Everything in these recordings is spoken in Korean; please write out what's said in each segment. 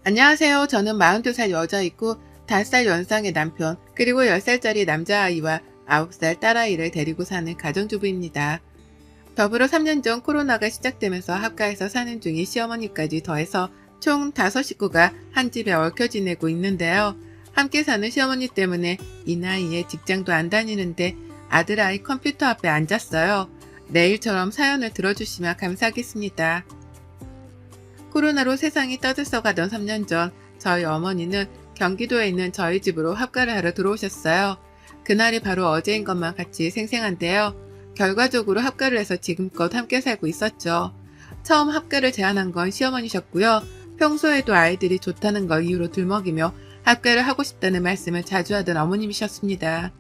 안녕하세요. 저는 42살 여자이고 5살 연상의 남편, 그리고 10살짜리 남자아이와 9살 딸아이를 데리고 사는 가정주부입니다. 더불어 3년 전 코로나가 시작되면서 합가해서 사는 중인 시어머니까지 더해서 총 5식구가 한 집에 얽혀 지내고 있는데요. 함께 사는 시어머니 때문에 이 나이에 직장도 안 다니는데 아들아이 컴퓨터 앞에 앉았어요. 내일처럼 사연을 들어주시면 감사하겠습니다. 코로나로 세상이 떠들썩하던 3년 전 저희 어머니는 경기도에 있는 저희 집으로 합가를 하러 들어오셨어요. 그날이 바로 어제인 것만 같이 생생한데요. 결과적으로 합가를 해서 지금껏 함께 살고 있었죠. 처음 합가를 제안한 건 시어머니셨고요. 평소에도 아이들이 좋다는 걸 이유로 들먹이며 합가를 하고 싶다는 말씀을 자주 하던 어머님이셨습니다.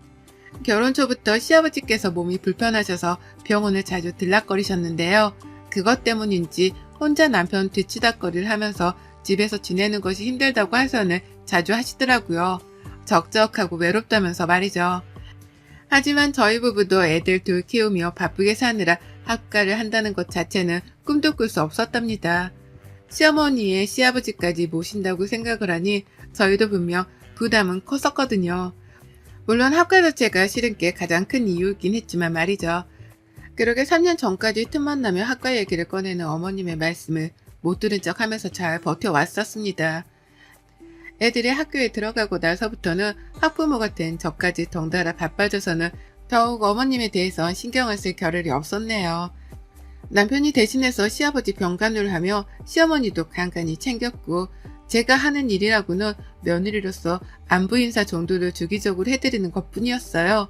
결혼 초부터 시아버지께서 몸이 불편하셔서 병원을 자주 들락거리셨는데요. 그것 때문인지 혼자 남편 뒤치다거리를 하면서 집에서 지내는 것이 힘들다고 하선을 자주 하시더라고요. 적적하고 외롭다면서 말이죠. 하지만 저희 부부도 애들 둘 키우며 바쁘게 사느라 합가를 한다는 것 자체는 꿈도 꿀 수 없었답니다. 시어머니의 시아버지까지 모신다고 생각을 하니 저희도 분명 부담은 컸었거든요. 물론 합가 자체가 싫은 게 가장 큰 이유이긴 했지만 말이죠. 그러게 3년 전까지 틈만 나면 학과 얘기를 꺼내는 어머님의 말씀을 못 들은 척 하면서 잘 버텨왔었습니다. 애들이 학교에 들어가고 나서부터는 학부모가 된 저까지 덩달아 바빠져서는 더욱 어머님에 대해서 신경을 쓸 겨를이 없었네요. 남편이 대신해서 시아버지 병간호를 하며 시어머니도 간간히 챙겼고, 제가 하는 일이라고는 며느리로서 안부 인사 정도를 주기적으로 해드리는 것뿐이었어요.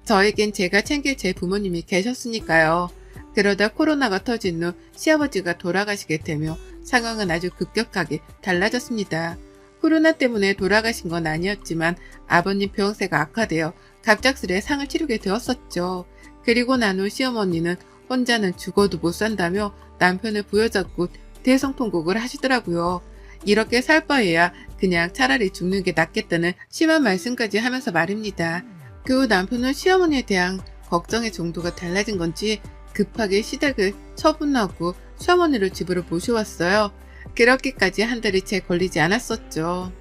저에겐 제가 챙길 제 부모님이 계셨으니까요. 그러다 코로나가 터진 후 시아버지가 돌아가시게 되며 상황은 아주 급격하게 달라졌습니다. 코로나 때문에 돌아가신 건 아니었지만 아버님 병세가 악화되어 갑작스레 상을 치르게 되었었죠. 그리고 난 후 시어머니는 혼자는 죽어도 못 산다며 남편을 부여잡고 대성통곡을 하시더라고요. 이렇게 살 바에야 그냥 차라리 죽는 게 낫겠다는 심한 말씀까지 하면서 말입니다. 그 후 남편은 시어머니에 대한 걱정의 정도가 달라진 건지 급하게 시댁을 처분하고 시어머니를 집으로 모셔왔어요. 그렇게까지 한 달이 채 걸리지 않았었죠.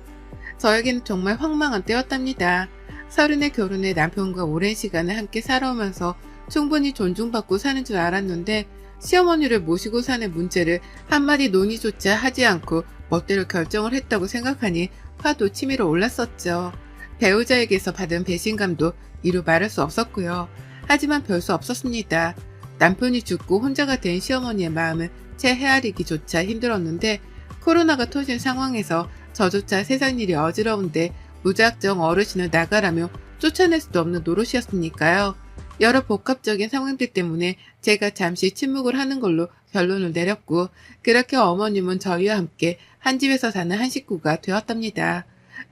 저에게는 정말 황망한 때였답니다. 30에 결혼해 남편과 오랜 시간을 함께 살아오면서 충분히 존중받고 사는 줄 알았는데 시어머니를 모시고 사는 문제를 한마디 논의조차 하지 않고 멋대로 결정을 했다고 생각하니 화도 치밀어 올랐었죠. 배우자에게서 받은 배신감도 이루 말할 수 없었고요. 하지만 별 수 없었습니다. 남편이 죽고 혼자가 된 시어머니의 마음을 채 헤아리기조차 힘들었는데 코로나가 터진 상황에서 저조차 세상 일이 어지러운데 무작정 어르신을 나가라며 쫓아낼 수도 없는 노릇이었으니까요. 여러 복합적인 상황들 때문에 제가 잠시 침묵을 하는 걸로 결론을 내렸고, 그렇게 어머님은 저희와 함께 한 집에서 사는 한 식구가 되었답니다.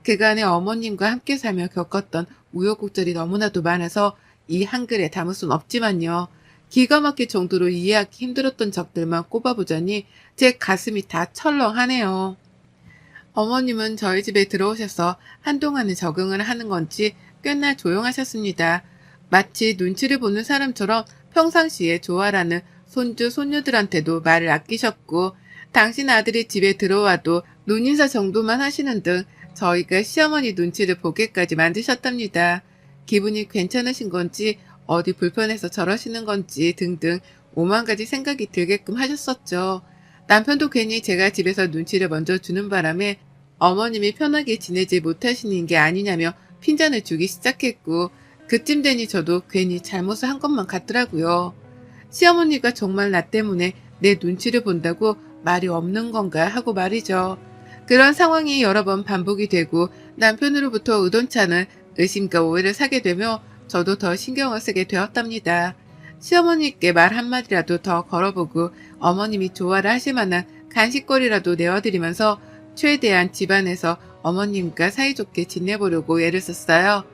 그간의 어머님과 함께 살며 겪었던 우여곡절이 너무나도 많아서 이 한글에 담을 순 없지만요. 기가 막힐 정도로 이해하기 힘들었던 적들만 꼽아보자니 제 가슴이 다 철렁하네요. 어머님은 저희 집에 들어오셔서 한동안은 적응을 하는 건지 꽤나 조용하셨습니다. 마치 눈치를 보는 사람처럼 평상시에 좋아라는 손주, 손녀들한테도 말을 아끼셨고, 당신 아들이 집에 들어와도 눈인사 정도만 하시는 등 저희가 시어머니 눈치를 보게까지 만드셨답니다. 기분이 괜찮으신 건지 어디 불편해서 저러시는 건지 등등 오만 가지 생각이 들게끔 하셨었죠. 남편도 괜히 제가 집에서 눈치를 먼저 주는 바람에 어머님이 편하게 지내지 못하시는 게 아니냐며 핀잔을 주기 시작했고, 그쯤 되니 저도 괜히 잘못을 한 것만 같더라고요. 시어머니가 정말 나 때문에 내 눈치를 본다고 말이 없는 건가 하고 말이죠. 그런 상황이 여러 번 반복이 되고 남편으로부터 의돈찮은 의심과 오해를 사게 되며 저도 더 신경을 쓰게 되었답니다. 시어머니께 말 한마디라도 더 걸어보고 어머님이 좋아를 하실 만한 간식거리라도 내어드리면서 최대한 집안에서 어머님과 사이좋게 지내보려고 애를 썼어요.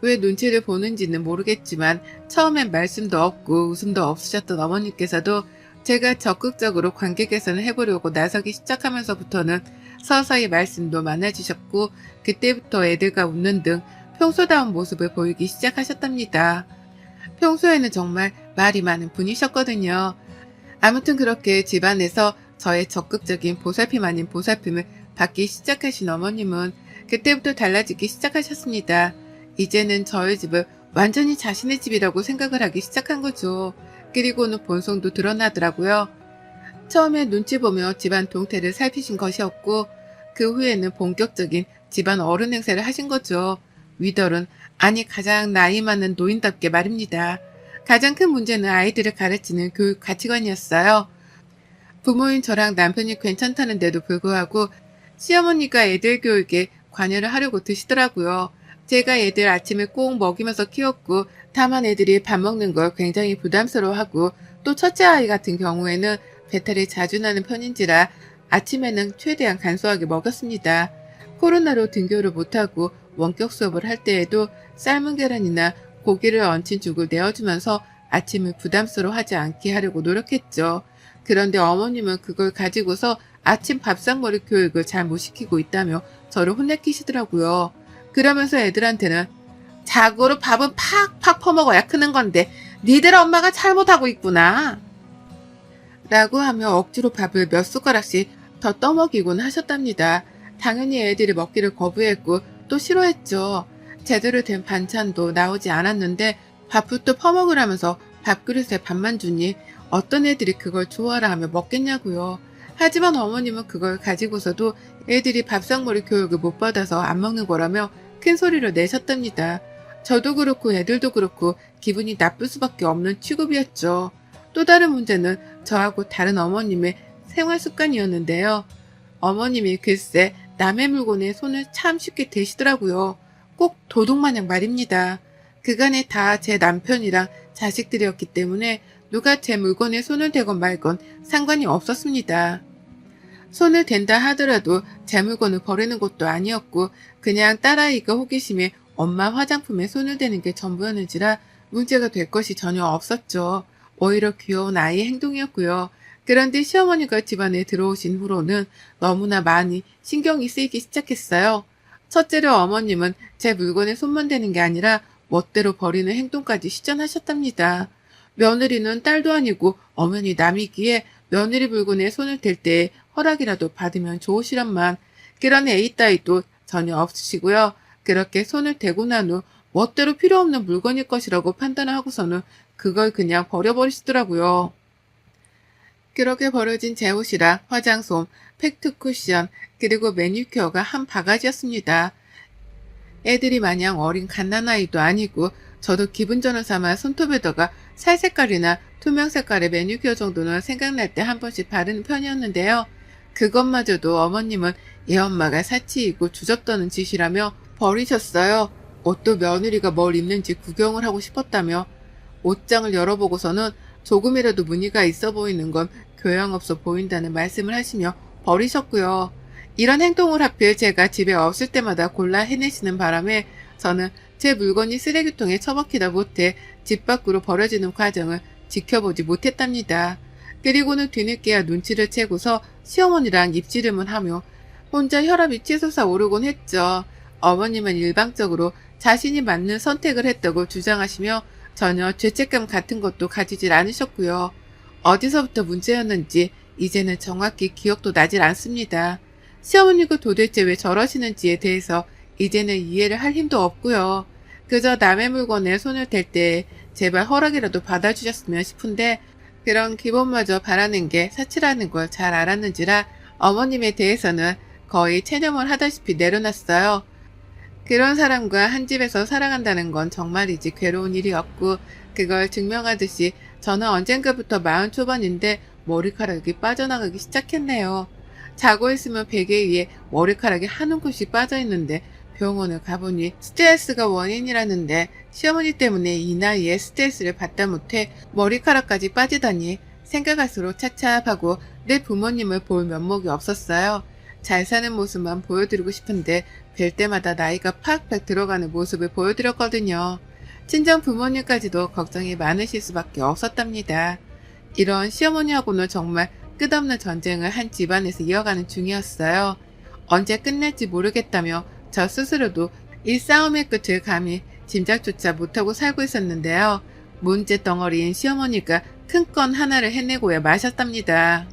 왜 눈치를 보는지는 모르겠지만 처음엔 말씀도 없고 웃음도 없으셨던 어머님께서도 제가 적극적으로 관계 개선을 해보려고 나서기 시작하면서부터는 서서히 말씀도 많아지셨고, 그때부터 애들과 웃는 등 평소다운 모습을 보이기 시작하셨답니다. 평소에는 정말 말이 많은 분이셨거든요. 아무튼 그렇게 집안에서 저의 적극적인 보살핌 아닌 보살핌을 받기 시작하신 어머님은 그때부터 달라지기 시작하셨습니다. 이제는 저희 집을 완전히 자신의 집이라고 생각을 하기 시작한 거죠. 그리고는 본성도 드러나더라고요. 처음에 눈치 보며 집안 동태를 살피신 것이었고 그 후에는 본격적인 집안 어른 행세를 하신 거죠. 위덜은 아니 가장 나이 많은 노인답게 말입니다. 가장 큰 문제는 아이들을 가르치는 교육 가치관이었어요. 부모인 저랑 남편이 괜찮다는데도 불구하고 시어머니가 애들 교육에 관여를 하려고 드시더라고요. 제가 애들 아침에 꼭 먹이면서 키웠고 다만 애들이 밥 먹는 걸 굉장히 부담스러워하고 또 첫째 아이 같은 경우에는 배탈이 자주 나는 편인지라 아침에는 최대한 간소하게 먹였습니다. 코로나로 등교를 못하고 원격 수업을 할 때에도 삶은 계란이나 고기를 얹힌 죽을 내어주면서 아침을 부담스러워하지 않게 하려고 노력했죠. 그런데 어머님은 그걸 가지고서 아침 밥상머리 교육을 잘 못 시키고 있다며 저를 혼내키시더라고요. 그러면서 애들한테는 자고로 밥은 팍팍 퍼먹어야 크는 건데 니들 엄마가 잘못하고 있구나 라고 하며 억지로 밥을 몇 숟가락씩 더 떠먹이곤 하셨답니다. 당연히 애들이 먹기를 거부했고 또 싫어했죠. 제대로 된 반찬도 나오지 않았는데 밥부터 퍼먹으라면서 밥그릇에 밥만 주니 어떤 애들이 그걸 좋아라 하며 먹겠냐고요. 하지만 어머님은 그걸 가지고서도 애들이 밥상머리 교육을 못 받아서 안 먹는 거라며 큰 소리를 내셨답니다. 저도 그렇고 애들도 그렇고 기분이 나쁠 수밖에 없는 취급이었죠. 또 다른 문제는 저하고 다른 어머님의 생활 습관이었는데요. 어머님이 글쎄 남의 물건에 손을 참 쉽게 대시더라고요. 꼭 도둑마냥 말입니다. 그간에 다 제 남편이랑 자식들이었기 때문에 누가 제 물건에 손을 대건 말건 상관이 없었습니다. 손을 댄다 하더라도 제 물건을 버리는 것도 아니었고 그냥 딸아이가 호기심에 엄마 화장품에 손을 대는 게 전부였는지라 문제가 될 것이 전혀 없었죠. 오히려 귀여운 아이의 행동이었고요. 그런데 시어머니가 집안에 들어오신 후로는 너무나 많이 신경이 쓰이기 시작했어요. 첫째로 어머님은 제 물건에 손만 대는 게 아니라 멋대로 버리는 행동까지 시전하셨답니다. 며느리는 딸도 아니고 엄연히 남이기에 며느리 물건에 손을 댈 때 허락이라도 받으면 좋으시란만 그런 애이 따위도 전혀 없으시고요. 그렇게 손을 대고 난 후 멋대로 필요 없는 물건일 것이라고 판단을 하고서는 그걸 그냥 버려버리시더라고요. 그렇게 버려진 제 옷이랑 화장솜, 팩트 쿠션, 그리고 매니큐어가 한 바가지였습니다. 애들이 마냥 어린 갓난아이도 아니고 저도 기분 전환 삼아 손톱에다가 살 색깔이나 투명 색깔의 매니큐어 정도는 생각날 때 한 번씩 바르는 편이었는데요. 그것마저도 어머님은 얘 엄마가 사치이고 주접떠는 짓이라며 버리셨어요. 옷도 며느리가 뭘 입는지 구경을 하고 싶었다며 옷장을 열어보고서는 조금이라도 무늬가 있어 보이는 건 교양없어 보인다는 말씀을 하시며 버리셨고요. 이런 행동을 하필 제가 집에 없을 때마다 골라 해내시는 바람에 저는 제 물건이 쓰레기통에 처박히다 못해 집 밖으로 버려지는 과정을 지켜보지 못했답니다. 그리고는 뒤늦게야 눈치를 채고서 시어머니랑 입씨름을 하며 혼자 혈압이 치솟아 오르곤 했죠. 어머님은 일방적으로 자신이 맞는 선택을 했다고 주장하시며 전혀 죄책감 같은 것도 가지질 않으셨고요. 어디서부터 문제였는지 이제는 정확히 기억도 나질 않습니다. 시어머니가 도대체 왜 저러시는지에 대해서 이제는 이해를 할 힘도 없고요. 그저 남의 물건에 손을 댈 때 제발 허락이라도 받아주셨으면 싶은데 그런 기본마저 바라는 게 사치라는 걸 잘 알았는지라 어머님에 대해서는 거의 체념을 하다시피 내려놨어요. 그런 사람과 한 집에서 살아간다는 건 정말이지 괴로운 일이었고 그걸 증명하듯이 저는 언젠가부터 40 초반인데 머리카락이 빠져나가기 시작했네요. 자고 있으면 베개 위에 머리카락이 한 움큼씩 빠져있는데 병원을 가보니 스트레스가 원인이라는데 시어머니 때문에 이 나이에 스트레스를 받다 못해 머리카락까지 빠지다니 생각할수록 차차하고 내 부모님을 볼 면목이 없었어요. 잘 사는 모습만 보여드리고 싶은데 뵐 때마다 나이가 팍팍 들어가는 모습을 보여드렸거든요. 친정 부모님까지도 걱정이 많으실 수밖에 없었답니다. 이런 시어머니하고는 정말 끝없는 전쟁을 한 집안에서 이어가는 중이었어요. 언제 끝날지 모르겠다며 저 스스로도 이 싸움의 끝을 감히 짐작조차 못하고 살고 있었는데요. 문제 덩어리인 시어머니가 큰 건 하나를 해내고야 마셨답니다.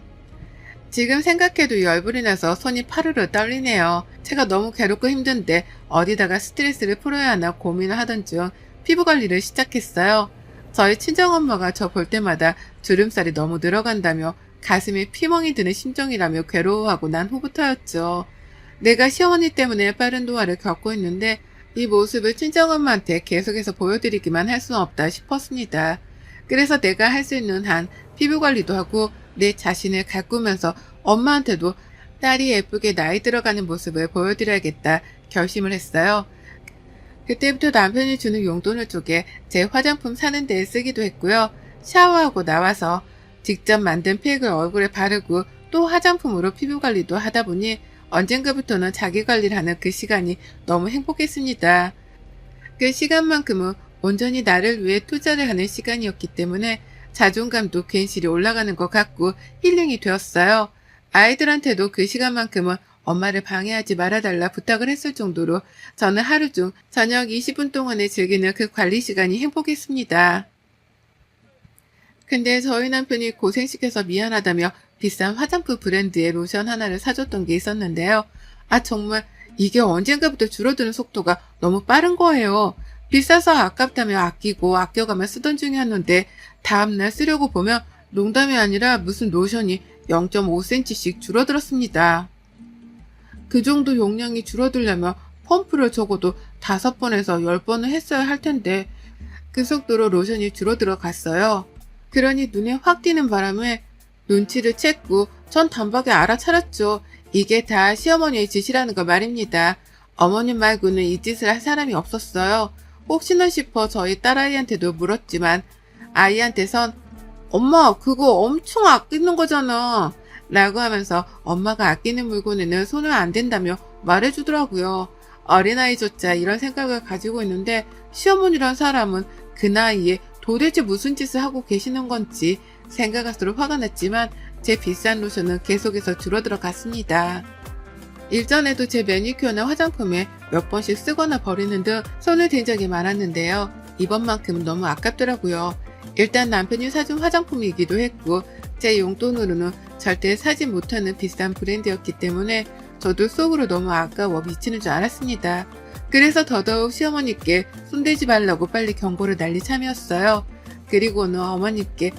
지금 생각해도 열불이 나서 손이 파르르 떨리네요. 제가 너무 괴롭고 힘든데 어디다가 스트레스를 풀어야 하나 고민을 하던 중 피부 관리를 시작했어요. 저희 친정엄마가 저 볼 때마다 주름살이 너무 늘어간다며 가슴에 피멍이 드는 심정이라며 괴로워하고 난 후부터였죠. 내가 시어머니 때문에 빠른 노화를 겪고 있는데 이 모습을 친정엄마한테 계속해서 보여드리기만 할 수는 없다 싶었습니다. 그래서 내가 할 수 있는 한 피부 관리도 하고 내 자신을 가꾸면서 엄마한테도 딸이 예쁘게 나이 들어가는 모습을 보여드려야겠다 결심을 했어요. 그때부터 남편이 주는 용돈을 쪼개 제 화장품 사는 데에 쓰기도 했고요. 샤워하고 나와서 직접 만든 팩을 얼굴에 바르고 또 화장품으로 피부 관리도 하다 보니 언젠가부터는 자기 관리를 하는 그 시간이 너무 행복했습니다. 그 시간만큼은 온전히 나를 위해 투자를 하는 시간이었기 때문에 자존감도 괜시리 올라가는 것 같고 힐링이 되었어요. 아이들한테도 그 시간만큼은 엄마를 방해하지 말아달라 부탁을 했을 정도로 저는 하루 중 저녁 20분 동안에 즐기는 그 관리 시간이 행복했습니다. 근데 저희 남편이 고생시켜서 미안하다며 비싼 화장품 브랜드의 로션 하나를 사줬던 게 있었는데요. 아, 정말 이게 언젠가부터 줄어드는 속도가 너무 빠른 거예요. 비싸서 아깝다며 아끼고 아껴가며 쓰던 중이었는데 다음날 쓰려고 보면 농담이 아니라 무슨 로션이 0.5cm씩 줄어들었습니다. 그 정도 용량이 줄어들려면 펌프를 적어도 5번에서 10번은 했어야 할 텐데 그 속도로 로션이 줄어들어 갔어요. 그러니 눈에 확 띄는 바람에 눈치를 챘고 전 단박에 알아차렸죠. 이게 다 시어머니의 짓이라는 거 말입니다. 어머님 말고는 이 짓을 할 사람이 없었어요. 혹시나 싶어 저희 딸아이한테도 물었지만 아이한테선 엄마 그거 엄청 아끼는 거잖아 라고 하면서 엄마가 아끼는 물건에는 손을 안 댄다며 말해주더라고요. 어린아이조차 이런 생각을 가지고 있는데 시어머니란 사람은 그 나이에 도대체 무슨 짓을 하고 계시는 건지 생각할수록 화가 났지만 제 비싼 로션은 계속해서 줄어들어 갔습니다. 일전에도 제 매니큐어나 화장품에 몇 번씩 쓰거나 버리는 등 손을 댄 적이 많았는데요. 이번만큼은 너무 아깝더라고요. 일단 남편이 사준 화장품이기도 했고 제 용돈으로는 절대 사지 못하는 비싼 브랜드였기 때문에 저도 속으로 너무 아까워 미치는 줄 알았습니다. 그래서 더더욱 시어머니께 손대지 말라고 빨리 경고를 날린 참이었어요. 그리고는 어머니께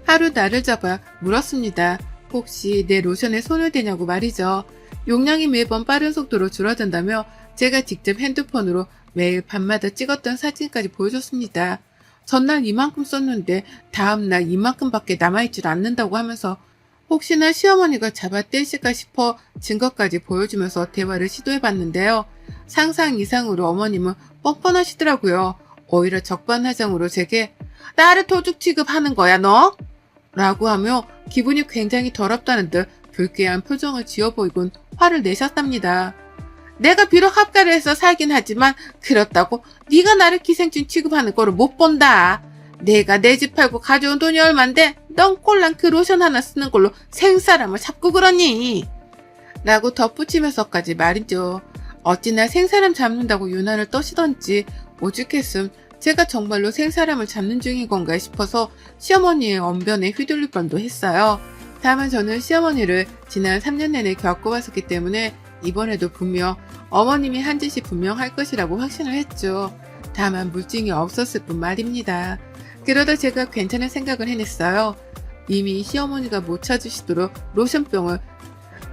하루 날을 잡아 물었습니다. 혹시 내 로션에 손을 대냐고 말이죠. 용량이 매번 빠른 속도로 줄어든다며 제가 직접 핸드폰으로 매일 밤마다 찍었던 사진까지 보여줬습니다. 전날 이만큼 썼는데 다음날 이만큼밖에 남아있질 않는다고 하면서 혹시나 시어머니가 잡아 떼실까 싶어 증거까지 보여주면서 대화를 시도해봤는데요. 상상 이상으로 어머님은 뻔뻔하시더라고요. 오히려 적반하장으로 제게 나를 도둑 취급하는 거야 너? 라고 하며 기분이 굉장히 더럽다는 듯 불쾌한 표정을 지어 보이곤 화를 내셨답니다. 내가 비록 합가를 해서 살긴 하지만 그렇다고 네가 나를 기생충 취급하는 거를 못 본다. 내가 내 집 팔고 가져온 돈이 얼만데 넌 꼴랑 그 로션 하나 쓰는 걸로 생사람을 잡고 그러니? 라고 덧붙이면서까지 말이죠. 어찌나 생사람 잡는다고 유난을 떠시던지 오죽했음 제가 정말로 생사람을 잡는 중인 건가 싶어서 시어머니의 언변에 휘둘릴 뻔도 했어요. 다만 저는 시어머니를 지난 3년 내내 겪어왔었기 때문에 이번에도 분명 어머님이 한 짓이 분명할 것이라고 확신을 했죠. 다만 물증이 없었을 뿐 말입니다. 그러다 제가 괜찮은 생각을 해냈어요. 이미 시어머니가 못 찾으시도록 로션병을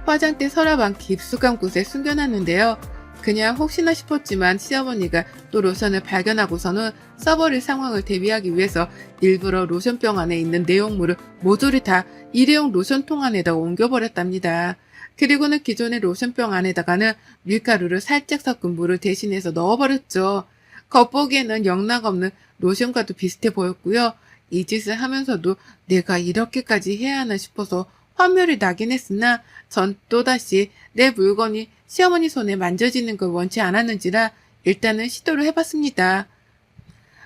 화장대 서랍 안 깊숙한 곳에 숨겨놨는데요. 그냥 혹시나 싶었지만 시어머니가 또 로션을 발견하고서는 써버릴 상황을 대비하기 위해서 일부러 로션병 안에 있는 내용물을 모조리 다 일회용 로션통 안에다 옮겨버렸답니다. 그리고는 기존의 로션병 안에다가는 밀가루를 살짝 섞은 물을 대신해서 넣어버렸죠. 겉보기에는 영락없는 로션과도 비슷해 보였고요. 이 짓을 하면서도 내가 이렇게까지 해야 하나 싶어서 환멸이 나긴 했으나 전 또다시 내 물건이 시어머니 손에 만져지는 걸 원치 않았는지라 일단은 시도를 해봤습니다.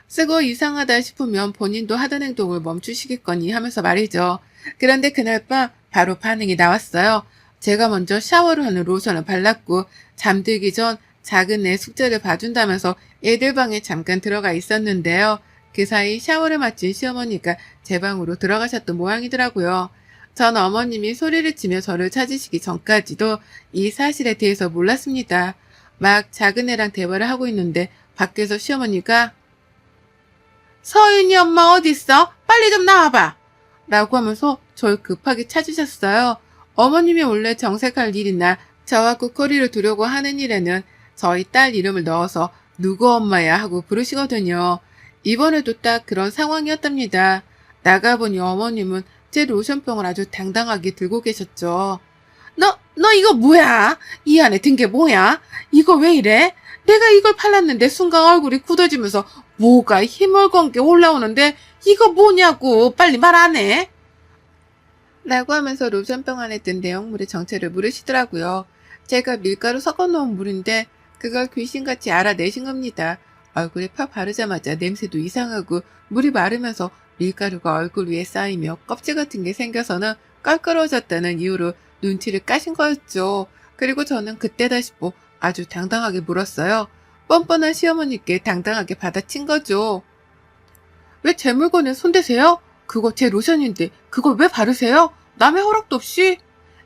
쓰고 이상하다 싶으면 본인도 하던 행동을 멈추시겠거니 하면서 말이죠. 그런데 그날 밤 바로 반응이 나왔어요. 제가 먼저 샤워를 하는 로션을 발랐고 잠들기 전 작은 애 숙제를 봐준다면서 애들 방에 잠깐 들어가 있었는데요. 그 사이 샤워를 마친 시어머니가 제 방으로 들어가셨던 모양이더라고요. 전 어머님이 소리를 치며 저를 찾으시기 전까지도 이 사실에 대해서 몰랐습니다. 막 작은 애랑 대화를 하고 있는데 밖에서 시어머니가 서윤이 엄마 어딨어? 빨리 좀 나와봐! 라고 하면서 저를 급하게 찾으셨어요. 어머님이 원래 정색할 일이나 저와 국거리를 두려고 하는 일에는 저희 딸 이름을 넣어서 누구 엄마야 하고 부르시거든요. 이번에도 딱 그런 상황이었답니다. 나가보니 어머님은 제 로션병을 아주 당당하게 들고 계셨죠. 너 이거 뭐야? 이 안에 든 게 뭐야? 이거 왜 이래? 내가 이걸 팔랐는데 순간 얼굴이 굳어지면서 뭐가 힘을 건 게 올라오는데 이거 뭐냐고 빨리 말 안 해? 라고 하면서 로션병 안에 든 내용물의 정체를 물으시더라고요. 제가 밀가루 섞어 놓은 물인데 그걸 귀신같이 알아내신 겁니다. 얼굴에 펴 바르자마자 냄새도 이상하고 물이 마르면서 밀가루가 얼굴 위에 쌓이며 껍질 같은 게 생겨서는 껄끄러워졌다는 이유로 눈치를 까신 거였죠. 그리고 저는 그때다 싶어 아주 당당하게 물었어요. 뻔뻔한 시어머니께 당당하게 받아친 거죠. 왜 제 물건에 손대세요? 그거 제 로션인데 그걸 왜 바르세요? 남의 허락도 없이?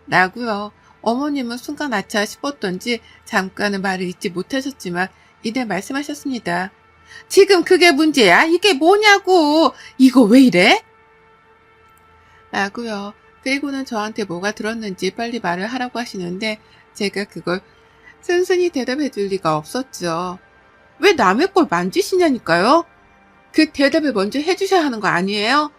라고요. 어머님은 순간 아차 싶었던지 잠깐은 말을 잇지 못하셨지만 이내 말씀하셨습니다. 지금 그게 문제야? 이게 뭐냐고! 이거 왜 이래? 라고요. 그리고는 저한테 뭐가 들었는지 빨리 말을 하라고 하시는데 제가 그걸 순순히 대답해 줄 리가 없었죠. 왜 남의 걸 만지시냐니까요? 그 대답을 먼저 해주셔야 하는 거 아니에요?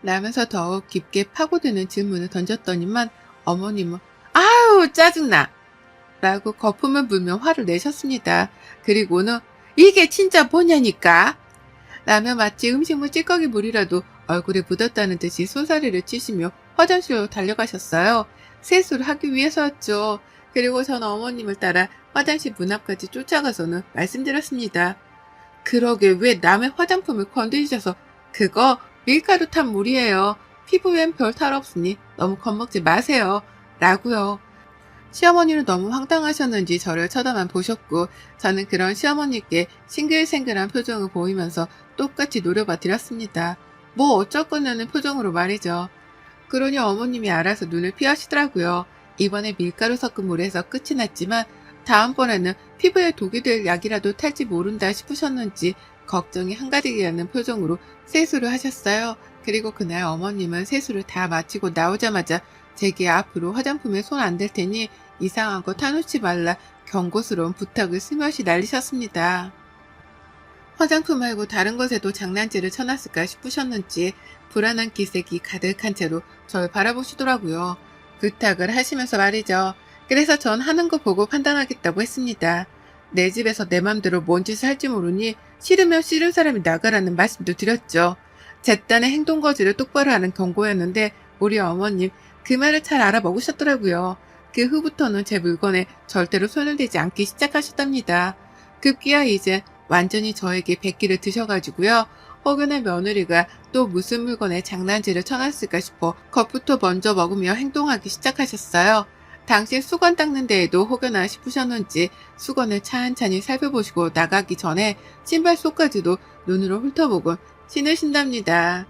라면서 더욱 깊게 파고드는 질문을 던졌더니만 어머님은 아유 짜증나! 라고 거품을 불며 화를 내셨습니다. 그리고는 이게 진짜 뭐냐니까? 라며 마치 음식물 찌꺼기 물이라도 얼굴에 묻었다는 듯이 손사래를 치시며 화장실로 달려가셨어요. 세수를 하기 위해서였죠. 그리고 전 어머님을 따라 화장실 문 앞까지 쫓아가서는 말씀드렸습니다. 그러게 왜 남의 화장품을 건드리셔서 그거 밀가루 탄 물이에요. 피부엔 별 탈 없으니 너무 겁먹지 마세요. 라고요. 시어머니는 너무 황당하셨는지 저를 쳐다만 보셨고 저는 그런 시어머니께 싱글생글한 표정을 보이면서 똑같이 노려봐 드렸습니다. 뭐 어쩌겠냐는 표정으로 말이죠. 그러니 어머님이 알아서 눈을 피하시더라고요. 이번에 밀가루 섞은 물에서 끝이 났지만 다음번에는 피부에 독이 될 약이라도 탈지 모른다 싶으셨는지 걱정이 한가득이라는 표정으로 세수를 하셨어요. 그리고 그날 어머님은 세수를 다 마치고 나오자마자 제게 앞으로 화장품에 손 안 댈 테니 이상한 거 타놓지 말라 경고스러운 부탁을 스며시 날리셨습니다. 화장품 말고 다른 것에도 장난질을 쳐놨을까 싶으셨는지 불안한 기색이 가득한 채로 절 바라보시더라고요. 부탁을 하시면서 말이죠. 그래서 전 하는 거 보고 판단하겠다고 했습니다. 내 집에서 내 맘대로 뭔 짓을 할지 모르니 싫으면 싫은 사람이 나가라는 말씀도 드렸죠. 제 딴의 행동 거지를 똑바로 하는 경고였는데 우리 어머님 그 말을 잘 알아먹으셨더라고요. 그 후부터는 제 물건에 절대로 손을 대지 않기 시작하셨답니다. 급기야 이제 완전히 저에게 백기를 드셔가지고요. 혹여나 며느리가 또 무슨 물건에 장난질을 쳐놨을까 싶어 겁부터 먼저 먹으며 행동하기 시작하셨어요. 당신 수건 닦는 데에도 혹여나 싶으셨는지 수건을 찬찬히 살펴보시고 나가기 전에 신발 속까지도 눈으로 훑어보곤 신으신답니다.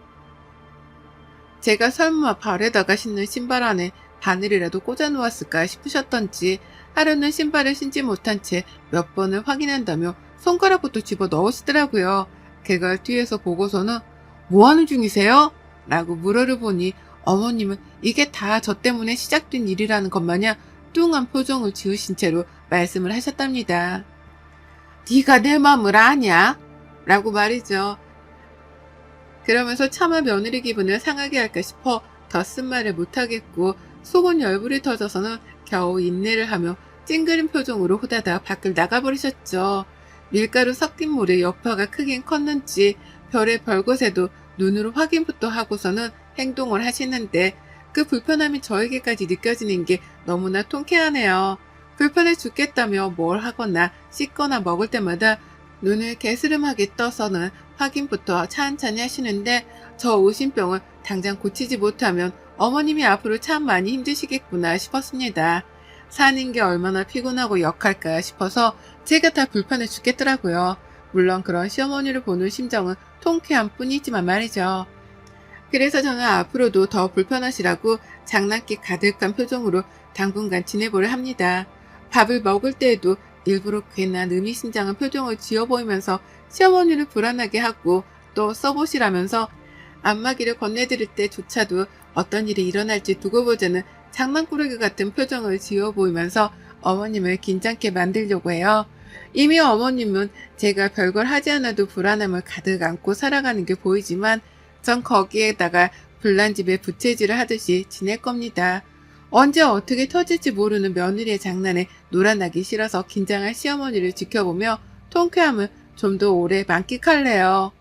제가 설마 발에다가 신는 신발 안에 바늘이라도 꽂아 놓았을까 싶으셨던지 하루는 신발을 신지 못한 채 몇 번을 확인한다며 손가락부터 집어 넣으시더라고요. 그걸 뒤에서 보고서는 뭐 하는 중이세요? 라고 물어를 보니 어머님은 이게 다 저 때문에 시작된 일이라는 것 마냥 뚱한 표정을 지으신 채로 말씀을 하셨답니다. 네가 내 마음을 아냐? 라고 말이죠. 그러면서 차마 며느리 기분을 상하게 할까 싶어 더 쓴 말을 못하겠고 속은 열불이 터져서는 겨우 인내를 하며 찡그린 표정으로 후다닥 밖을 나가버리셨죠. 밀가루 섞인 물의 여파가 크긴 컸는지 별의 별것에도 눈으로 확인부터 하고서는 행동을 하시는데 그 불편함이 저에게까지 느껴지는 게 너무나 통쾌하네요. 불편해 죽겠다며 뭘 하거나 씻거나 먹을 때마다 눈을 개스름하게 떠서는 확인부터 찬찬히 하시는데 저 오신병을 당장 고치지 못하면 어머님이 앞으로 참 많이 힘드시겠구나 싶었습니다. 사는 게 얼마나 피곤하고 역할까 싶어서 제가 다 불편해 죽겠더라고요. 물론 그런 시어머니를 보는 심정은 통쾌한 뿐이지만 말이죠. 그래서 저는 앞으로도 더 불편하시라고 장난기 가득한 표정으로 당분간 지내보려 합니다. 밥을 먹을 때에도 일부러 괜한 의미심장한 표정을 지어 보이면서 시어머니를 불안하게 하고 또 써보시라면서 안마기를 건네드릴 때조차도 어떤 일이 일어날지 두고 보자는 장난꾸러기 같은 표정을 지어 보이면서 어머님을 긴장케 만들려고 해요. 이미 어머님은 제가 별걸 하지 않아도 불안함을 가득 안고 살아가는 게 보이지만 전 거기에다가 불난집에 부채질을 하듯이 지낼 겁니다. 언제 어떻게 터질지 모르는 며느리의 장난에 놀아나기 싫어서 긴장한 시어머니를 지켜보며 통쾌함을 좀 더 오래 만끽할래요.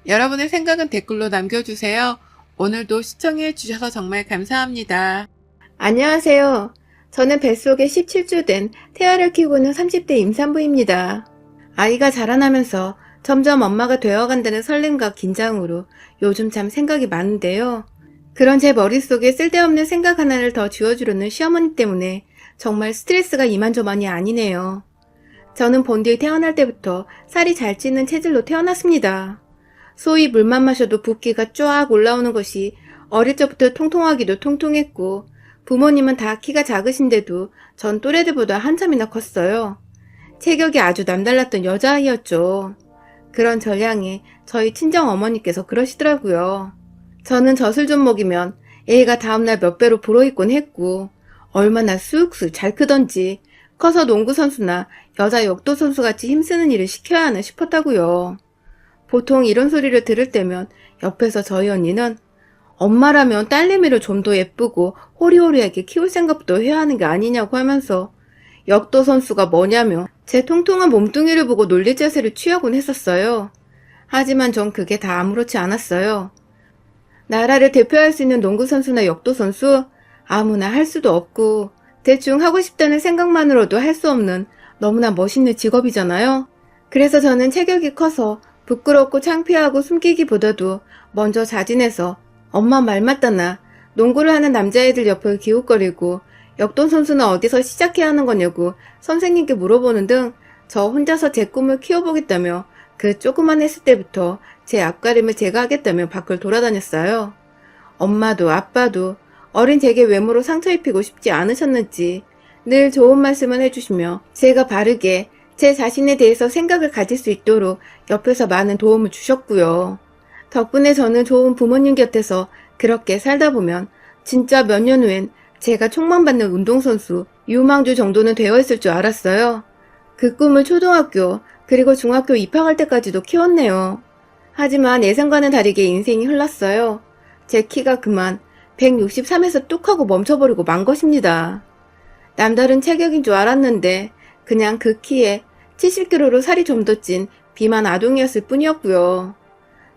여러분의 생각은 댓글로 남겨주세요. 오늘도 시청해 주셔서 정말 감사합니다. 안녕하세요. 저는 뱃속에 17주 된 태아를 키우고 있는 30대 임산부입니다. 아이가 자라나면서 점점 엄마가 되어간다는 설렘과 긴장으로 요즘 참 생각이 많은데요. 그런 제 머릿속에 쓸데없는 생각 하나를 더 지워주려는 시어머니 때문에 정말 스트레스가 이만저만이 아니네요. 저는 본디 태어날 때부터 살이 잘 찌는 체질로 태어났습니다. 소위 물만 마셔도 붓기가 쫙 올라오는 것이 어릴 적부터 통통하기도 통통했고 부모님은 다 키가 작으신데도 전 또래들보다 한참이나 컸어요. 체격이 아주 남달랐던 여자아이였죠. 그런 전량에 저희 친정어머니께서 그러시더라고요. 저는 젖을 좀 먹이면 애가 다음날 몇 배로 불어있곤 했고 얼마나 쑥쑥 잘 크던지 커서 농구선수나 여자 역도선수같이 힘쓰는 일을 시켜야 하나 싶었다고요. 보통 이런 소리를 들을 때면 옆에서 저희 언니는 엄마라면 딸내미를 좀 더 예쁘고 호리호리하게 키울 생각부터 해야 하는 게 아니냐고 하면서 역도 선수가 뭐냐며 제 통통한 몸뚱이를 보고 놀릴 자세를 취하곤 했었어요. 하지만 전 그게 다 아무렇지 않았어요. 나라를 대표할 수 있는 농구 선수나 역도 선수 아무나 할 수도 없고 대충 하고 싶다는 생각만으로도 할 수 없는 너무나 멋있는 직업이잖아요. 그래서 저는 체격이 커서 부끄럽고 창피하고 숨기기보다도 먼저 자진해서 엄마 말 맞다 나 농구를 하는 남자애들 옆을 기웃거리고 역도 선수는 어디서 시작해야 하는 거냐고 선생님께 물어보는 등 저 혼자서 제 꿈을 키워보겠다며 그 조그만 했을 때부터 제 앞가림을 제가 하겠다며 밖을 돌아다녔어요. 엄마도 아빠도 어린 제게 외모로 상처 입히고 싶지 않으셨는지 늘 좋은 말씀을 해주시며 제가 바르게 제 자신에 대해서 생각을 가질 수 있도록 옆에서 많은 도움을 주셨고요. 덕분에 저는 좋은 부모님 곁에서 그렇게 살다 보면 진짜 몇 년 후엔 제가 촉망받는 운동선수 유망주 정도는 되어 있을 줄 알았어요. 그 꿈을 초등학교 그리고 중학교 입학할 때까지도 키웠네요. 하지만 예상과는 다르게 인생이 흘렀어요. 제 키가 그만 163에서 뚝 하고 멈춰버리고 만 것입니다. 남다른 체격인 줄 알았는데 그냥 그 키에 70kg로 살이 좀 더 찐 비만 아동이었을 뿐이었고요.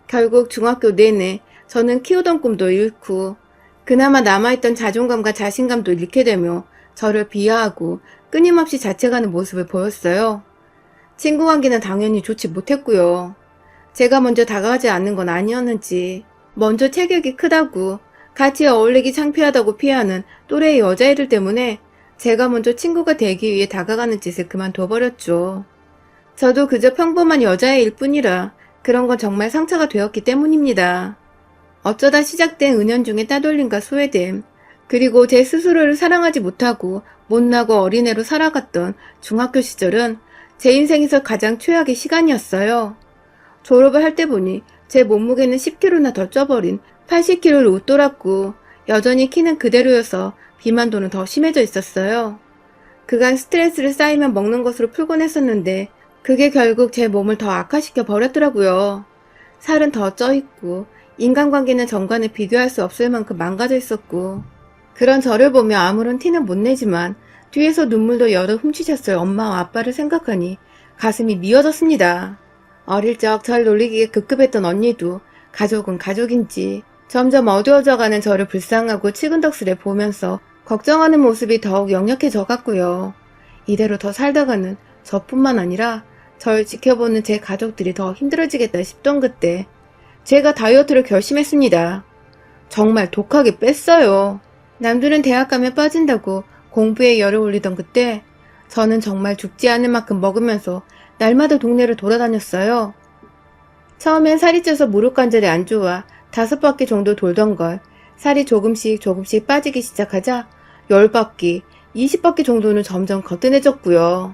결국 중학교 내내 저는 키우던 꿈도 잃고 그나마 남아있던 자존감과 자신감도 잃게 되며 저를 비하하고 끊임없이 자책하는 모습을 보였어요. 친구 관계는 당연히 좋지 못했고요. 제가 먼저 다가가지 않는 건 아니었는지 먼저 체격이 크다고 같이 어울리기 창피하다고 피하는 또래의 여자애들 때문에 제가 먼저 친구가 되기 위해 다가가는 짓을 그만둬버렸죠. 저도 그저 평범한 여자애일 뿐이라 그런 건 정말 상처가 되었기 때문입니다. 어쩌다 시작된 은연중의 따돌림과 소외됨, 그리고 제 스스로를 사랑하지 못하고 못나고 어린애로 살아갔던 중학교 시절은 제 인생에서 가장 최악의 시간이었어요. 졸업을 할 때 보니 제 몸무게는 10kg나 더 쪄버린 80kg를 웃돌았고 여전히 키는 그대로여서 비만도는 더 심해져 있었어요. 그간 스트레스를 쌓이면 먹는 것으로 풀곤 했었는데 그게 결국 제 몸을 더 악화시켜 버렸더라고요. 살은 더 쪄있고 인간관계는 전과는 비교할 수 없을 만큼 망가져 있었고 그런 저를 보며 아무런 티는 못 내지만 뒤에서 눈물도 여러 훔치셨을 엄마와 아빠를 생각하니 가슴이 미어졌습니다. 어릴 적 절 놀리기에 급급했던 언니도 가족은 가족인지 점점 어두워져가는 저를 불쌍하고 치근덕스레 보면서 걱정하는 모습이 더욱 역력해져 갔고요. 이대로 더 살다가는 저뿐만 아니라 절 지켜보는 제 가족들이 더 힘들어지겠다 싶던 그때 제가 다이어트를 결심했습니다. 정말 독하게 뺐어요. 남들은 대학 가면 빠진다고 공부에 열을 올리던 그때 저는 정말 죽지 않을 만큼 먹으면서 날마다 동네를 돌아다녔어요. 처음엔 살이 쪄서 무릎 관절이 안 좋아 5바퀴 정도 돌던 걸 살이 조금씩 빠지기 시작하자 10바퀴, 20바퀴 정도는 점점 거뜬해졌고요.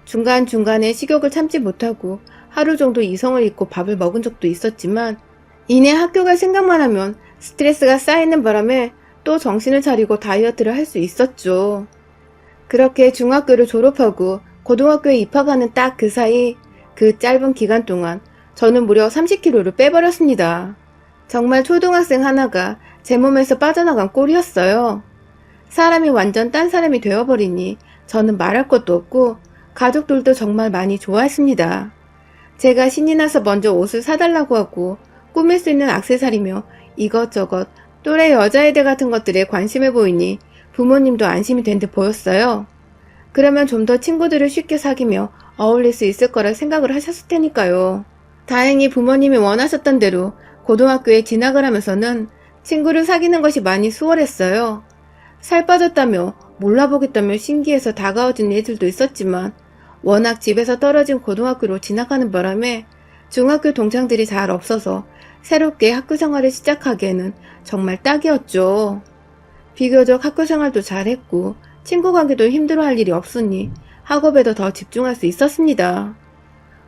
중간중간에 식욕을 참지 못하고 하루 정도 이성을 잃고 밥을 먹은 적도 있었지만 이내 학교 갈 생각만 하면 스트레스가 쌓이는 바람에 또 정신을 차리고 다이어트를 할 수 있었죠. 그렇게 중학교를 졸업하고 고등학교에 입학하는 딱 그 사이 그 짧은 기간 동안 저는 무려 30kg를 빼버렸습니다. 정말 초등학생 하나가 제 몸에서 빠져나간 꼴이었어요. 사람이 완전 딴 사람이 되어버리니 저는 말할 것도 없고 가족들도 정말 많이 좋아했습니다. 제가 신이 나서 먼저 옷을 사달라고 하고 꾸밀 수 있는 액세서리며 이것저것 또래 여자애들 같은 것들에 관심을 보이니 부모님도 안심이 된 듯 보였어요. 그러면 좀 더 친구들을 쉽게 사귀며 어울릴 수 있을 거라 생각을 하셨을 테니까요. 다행히 부모님이 원하셨던 대로 고등학교에 진학을 하면서는 친구를 사귀는 것이 많이 수월했어요. 살 빠졌다며 몰라보겠다며 신기해서 다가와준 애들도 있었지만 워낙 집에서 떨어진 고등학교로 진학하는 바람에 중학교 동창들이 잘 없어서 새롭게 학교 생활을 시작하기에는 정말 딱이었죠. 비교적 학교 생활도 잘했고 친구 관계도 힘들어할 일이 없으니 학업에도 더 집중할 수 있었습니다.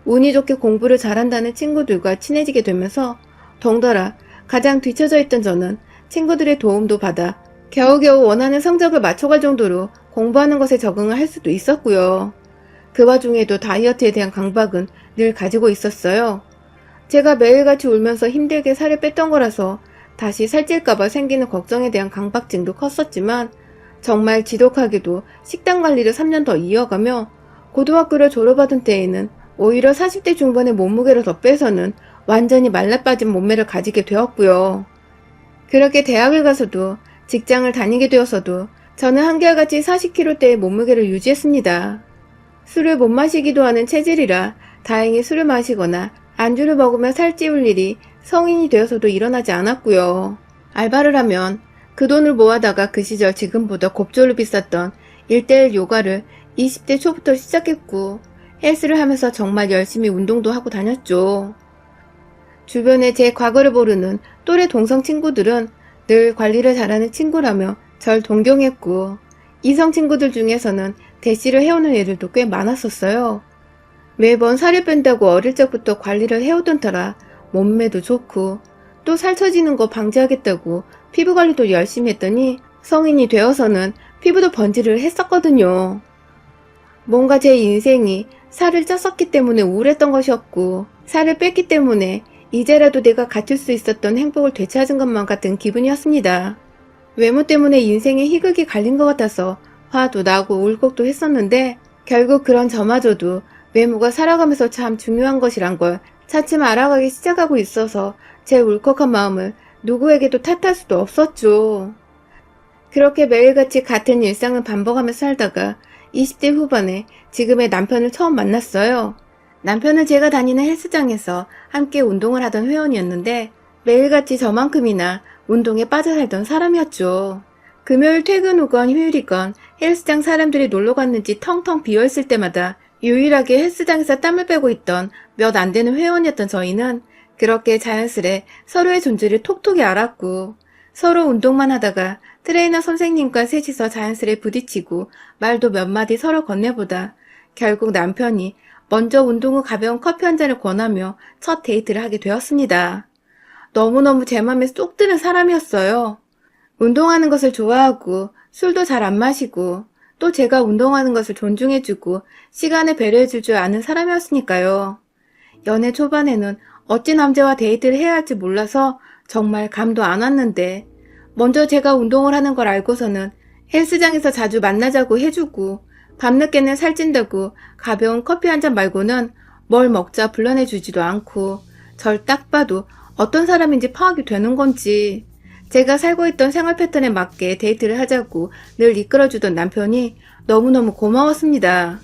운이 좋게 공부를 잘한다는 친구들과 친해지게 되면서 덩달아 가장 뒤처져 있던 저는 친구들의 도움도 받아 겨우겨우 원하는 성적을 맞춰갈 정도로 공부하는 것에 적응을 할 수도 있었고요. 그 와중에도 다이어트에 대한 강박은 늘 가지고 있었어요. 제가 매일같이 울면서 힘들게 살을 뺐던 거라서 다시 살찔까봐 생기는 걱정에 대한 강박증도 컸었지만 정말 지독하게도 식단 관리를 3년 더 이어가며 고등학교를 졸업하던 때에는 오히려 40대 중반의 몸무게를 더 빼서는 완전히 말라빠진 몸매를 가지게 되었고요. 그렇게 대학을 가서도 직장을 다니게 되어서도 저는 한결같이 40kg대의 몸무게를 유지했습니다. 술을 못 마시기도 하는 체질이라 다행히 술을 마시거나 안주를 먹으며 살찌울 일이 성인이 되어서도 일어나지 않았고요. 알바를 하면 그 돈을 모아다가 그 시절 지금보다 곱절로 비쌌던 1:1 요가를 20대 초부터 시작했고 헬스를 하면서 정말 열심히 운동도 하고 다녔죠. 주변에 제 과거를 모르는 또래 동성 친구들은 늘 관리를 잘하는 친구라며 절 동경했고 이성 친구들 중에서는 대시를 해오는 애들도 꽤 많았었어요. 매번 살을 뺀다고 어릴 적부터 관리를 해오던 터라 몸매도 좋고 또 살처지는 거 방지하겠다고 피부 관리도 열심히 했더니 성인이 되어서는 피부도 번지를 했었거든요. 뭔가 제 인생이 살을 쪘었기 때문에 우울했던 것이었고 살을 뺐기 때문에 이제라도 내가 갖출 수 있었던 행복을 되찾은 것만 같은 기분이었습니다. 외모 때문에 인생에 희극이 갈린 것 같아서 화도 나고 울컥도 했었는데 결국 그런 저마저도 외모가 살아가면서 참 중요한 것이란 걸 차츰 알아가기 시작하고 있어서 제 울컥한 마음을 누구에게도 탓할 수도 없었죠. 그렇게 매일같이 같은 일상을 반복하며 살다가 20대 후반에 지금의 남편을 처음 만났어요. 남편은 제가 다니는 헬스장에서 함께 운동을 하던 회원이었는데 매일같이 저만큼이나 운동에 빠져 살던 사람이었죠. 금요일 퇴근 후건 휴일이건 헬스장 사람들이 놀러 갔는지 텅텅 비어있을 때마다 유일하게 헬스장에서 땀을 빼고 있던 몇 안 되는 회원이었던 저희는 그렇게 자연스레 서로의 존재를 톡톡히 알았고 서로 운동만 하다가 트레이너 선생님과 셋이서 자연스레 부딪히고 말도 몇 마디 서로 건네보다 결국 남편이 먼저 운동 후 가벼운 커피 한 잔을 권하며 첫 데이트를 하게 되었습니다. 너무너무 제 맘에 쏙 드는 사람이었어요. 운동하는 것을 좋아하고 술도 잘 안 마시고 또 제가 운동하는 것을 존중해주고 시간을 배려해줄 줄 아는 사람이었으니까요. 연애 초반에는 어찌 남자와 데이트를 해야 할지 몰라서 정말 감도 안 왔는데 먼저 제가 운동을 하는 걸 알고서는 헬스장에서 자주 만나자고 해주고 밤늦게는 살찐다고 가벼운 커피 한 잔 말고는 뭘 먹자 불러내주지도 않고 절 딱 봐도 어떤 사람인지 파악이 되는 건지 제가 살고 있던 생활 패턴에 맞게 데이트를 하자고 늘 이끌어주던 남편이 너무너무 고마웠습니다.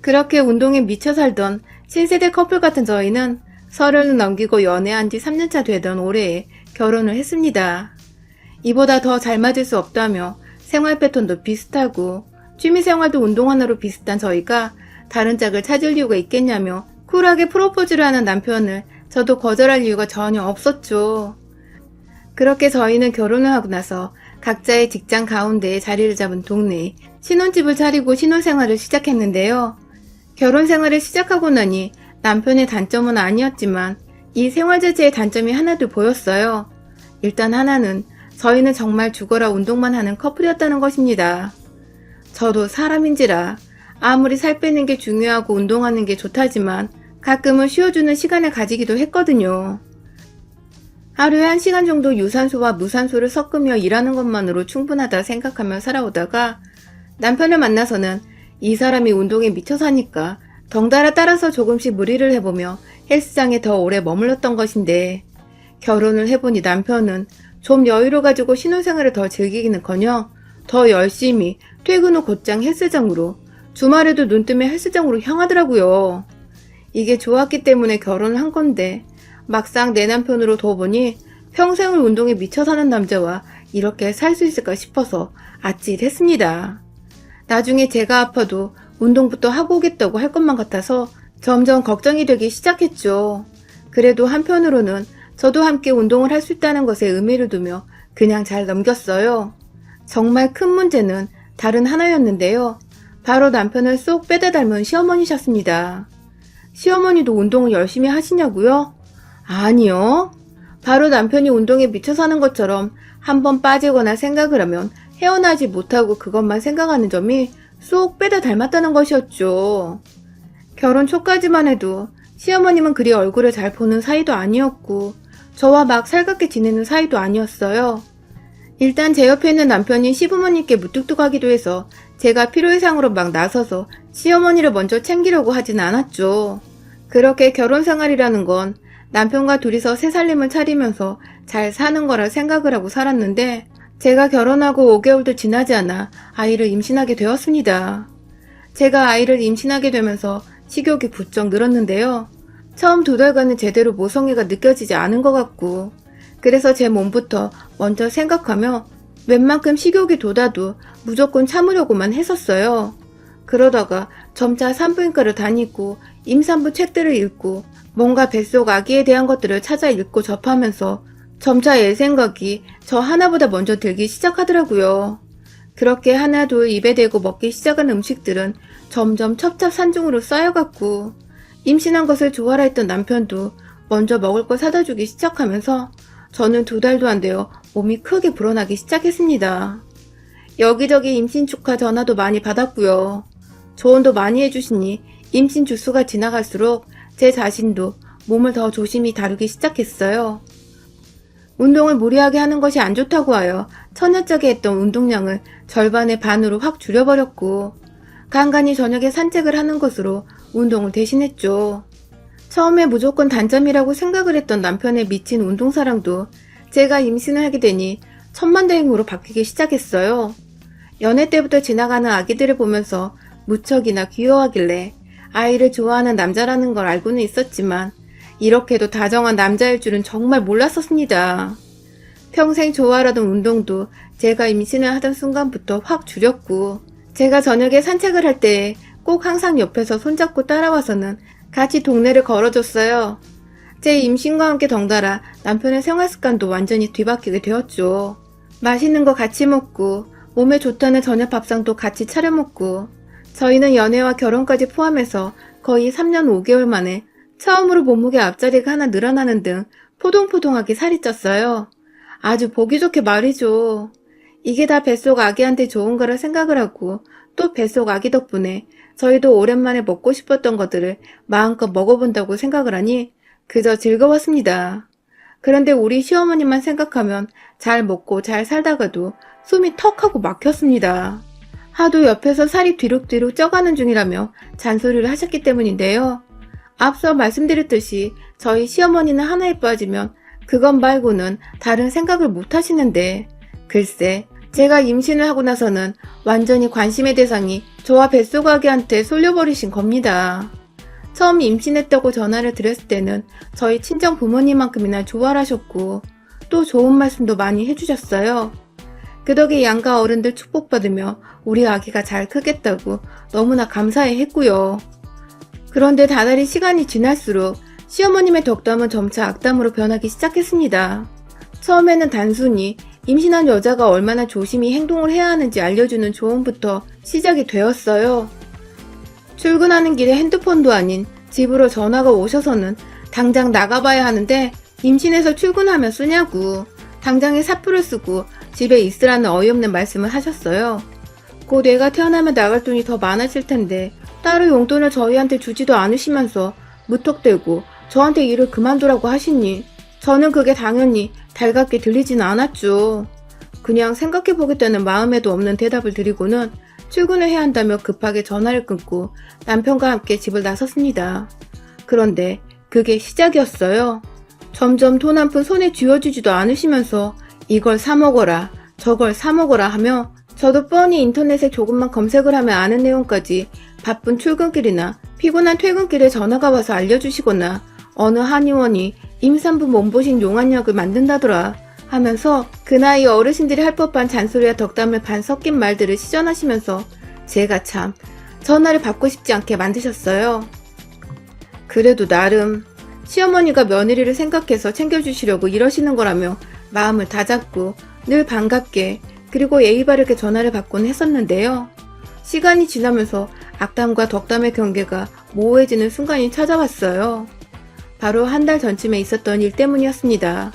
그렇게 운동에 미쳐 살던 신세대 커플 같은 저희는 30을 넘기고 연애한 지 3년차 되던 올해에 결혼을 했습니다. 이보다 더 잘 맞을 수 없다며 생활 패턴도 비슷하고 취미생활도 운동 하나로 비슷한 저희가 다른 짝을 찾을 이유가 있겠냐며 쿨하게 프로포즈를 하는 남편을 저도 거절할 이유가 전혀 없었죠. 그렇게 저희는 결혼을 하고 나서 각자의 직장 가운데에 자리를 잡은 동네에 신혼집을 차리고 신혼생활을 시작했는데요. 결혼 생활을 시작하고 나니 남편의 단점은 아니었지만 이 생활 자체의 단점이 하나도 보였어요. 일단 하나는 저희는 정말 죽어라 운동만 하는 커플이었다는 것입니다. 저도 사람인지라 아무리 살 빼는 게 중요하고 운동하는 게 좋다지만 가끔은 쉬어주는 시간을 가지기도 했거든요. 하루에 1시간 정도 유산소와 무산소를 섞으며 일하는 것만으로 충분하다 생각하며 살아오다가 남편을 만나서는 이 사람이 운동에 미쳐 사니까 덩달아 따라서 조금씩 무리를 해보며 헬스장에 더 오래 머물렀던 것인데 결혼을 해보니 남편은 좀 여유를 가지고 신혼생활을 더 즐기기는커녕 더 열심히 퇴근 후 곧장 헬스장으로 주말에도 눈 뜨면 헬스장으로 향하더라고요. 이게 좋았기 때문에 결혼을 한 건데 막상 내 남편으로 둬보니 평생을 운동에 미쳐 사는 남자와 이렇게 살 수 있을까 싶어서 아찔했습니다. 나중에 제가 아파도 운동부터 하고 오겠다고 할 것만 같아서 점점 걱정이 되기 시작했죠. 그래도 한편으로는 저도 함께 운동을 할 수 있다는 것에 의미를 두며 그냥 잘 넘겼어요. 정말 큰 문제는 다른 하나였는데요. 바로 남편을 쏙 빼다 닮은 시어머니셨습니다. 시어머니도 운동을 열심히 하시냐고요? 아니요. 바로 남편이 운동에 미쳐 사는 것처럼 한번 빠지거나 생각을 하면 헤어나지 못하고 그것만 생각하는 점이 쏙 빼다 닮았다는 것이었죠. 결혼 초까지만 해도 시어머님은 그리 얼굴을 잘 보는 사이도 아니었고 저와 막 살갑게 지내는 사이도 아니었어요. 일단 제 옆에 있는 남편이 시부모님께 무뚝뚝하기도 해서 제가 필요이상으로 막 나서서 시어머니를 먼저 챙기려고 하진 않았죠. 그렇게 결혼 생활이라는 건 남편과 둘이서 새 살림을 차리면서 잘 사는 거라 생각을 하고 살았는데 제가 결혼하고 5개월도 지나지 않아 아이를 임신하게 되었습니다. 제가 아이를 임신하게 되면서 식욕이 부쩍 늘었는데요. 처음 2달간은 제대로 모성애가 느껴지지 않은 것 같고 그래서 제 몸부터 먼저 생각하며 웬만큼 식욕이 돋아도 무조건 참으려고만 했었어요. 그러다가 점차 산부인과를 다니고 임산부 책들을 읽고 뭔가 뱃속 아기에 대한 것들을 찾아 읽고 접하면서 점차 애 생각이 저 하나보다 먼저 들기 시작하더라고요. 그렇게 하나 둘 입에 대고 먹기 시작한 음식들은 점점 첩첩산중으로 쌓여갔고 임신한 것을 좋아라 했던 남편도 먼저 먹을 걸 사다 주기 시작하면서 저는 2달도 안 되어 몸이 크게 불어나기 시작했습니다. 여기저기 임신 축하 전화도 많이 받았고요. 조언도 많이 해주시니 임신 주수가 지나갈수록 제 자신도 몸을 더 조심히 다루기 시작했어요. 운동을 무리하게 하는 것이 안 좋다고 하여 처녀짝에 했던 운동량을 절반의 반으로 확 줄여버렸고 간간히 저녁에 산책을 하는 것으로 운동을 대신했죠. 처음에 무조건 단점이라고 생각을 했던 남편의 미친 운동사랑도 제가 임신을 하게 되니 천만다행으로 바뀌기 시작했어요. 연애 때부터 지나가는 아기들을 보면서 무척이나 귀여워하길래 아이를 좋아하는 남자라는 걸 알고는 있었지만 이렇게도 다정한 남자일 줄은 정말 몰랐었습니다. 평생 좋아하던 운동도 제가 임신을 하던 순간부터 확 줄였고 제가 저녁에 산책을 할 때 꼭 항상 옆에서 손잡고 따라와서는 같이 동네를 걸어줬어요. 제 임신과 함께 덩달아 남편의 생활습관도 완전히 뒤바뀌게 되었죠. 맛있는 거 같이 먹고 몸에 좋다는 저녁 밥상도 같이 차려 먹고 저희는 연애와 결혼까지 포함해서 거의 3년 5개월 만에 처음으로 몸무게 앞자리가 하나 늘어나는 등 포동포동하게 살이 쪘어요. 아주 보기 좋게 말이죠. 이게 다 뱃속 아기한테 좋은 거라 생각을 하고 또 뱃속 아기 덕분에 저희도 오랜만에 먹고 싶었던 것들을 마음껏 먹어본다고 생각을 하니 그저 즐거웠습니다. 그런데 우리 시어머니만 생각하면 잘 먹고 잘 살다가도 숨이 턱하고 막혔습니다. 하도 옆에서 살이 뒤룩뒤룩 쪄가는 중이라며 잔소리를 하셨기 때문인데요. 앞서 말씀드렸듯이 저희 시어머니는 하나에 빠지면 그것 말고는 다른 생각을 못 하시는데 글쎄 제가 임신을 하고 나서는 완전히 관심의 대상이 저와 뱃속 아기한테 쏠려버리신 겁니다. 처음 임신했다고 전화를 드렸을 때는 저희 친정 부모님만큼이나 좋아하셨고 또 좋은 말씀도 많이 해주셨어요. 그 덕에 양가 어른들 축복받으며 우리 아기가 잘 크겠다고 너무나 감사해 했고요. 그런데 다달이 시간이 지날수록 시어머님의 덕담은 점차 악담으로 변하기 시작했습니다. 처음에는 단순히 임신한 여자가 얼마나 조심히 행동을 해야 하는지 알려주는 조언부터 시작이 되었어요. 출근하는 길에 핸드폰도 아닌 집으로 전화가 오셔서는 당장 나가봐야 하는데 임신해서 출근하면 쓰냐고, 당장에 사표를 쓰고 집에 있으라는 어이없는 말씀을 하셨어요. 곧 애가 태어나면 나갈 돈이 더 많아질 텐데 따로 용돈을 저희한테 주지도 않으시면서 무턱대고 저한테 일을 그만두라고 하시니 저는 그게 당연히 달갑게 들리지는 않았죠. 그냥 생각해보겠다는 마음에도 없는 대답을 드리고는 출근을 해야 한다며 급하게 전화를 끊고 남편과 함께 집을 나섰습니다. 그런데 그게 시작이었어요. 점점 돈 한 푼 손에 쥐어주지도 않으시면서 이걸 사 먹어라, 저걸 사 먹어라 하며 저도 뻔히 인터넷에 조금만 검색을 하면 아는 내용까지 바쁜 출근길이나 피곤한 퇴근길에 전화가 와서 알려주시거나 어느 한의원이 임산부 몸보신 용안약을 만든다더라 하면서 그 나이 어르신들이 할 법한 잔소리와 덕담을 반 섞인 말들을 시전하시면서 제가 참 전화를 받고 싶지 않게 만드셨어요. 그래도 나름 시어머니가 며느리를 생각해서 챙겨주시려고 이러시는 거라며 마음을 다잡고 늘 반갑게 그리고 예의 바르게 전화를 받곤 했었는데요. 시간이 지나면서 악담과 덕담의 경계가 모호해지는 순간이 찾아왔어요. 바로 한 달 전쯤에 있었던 일 때문이었습니다.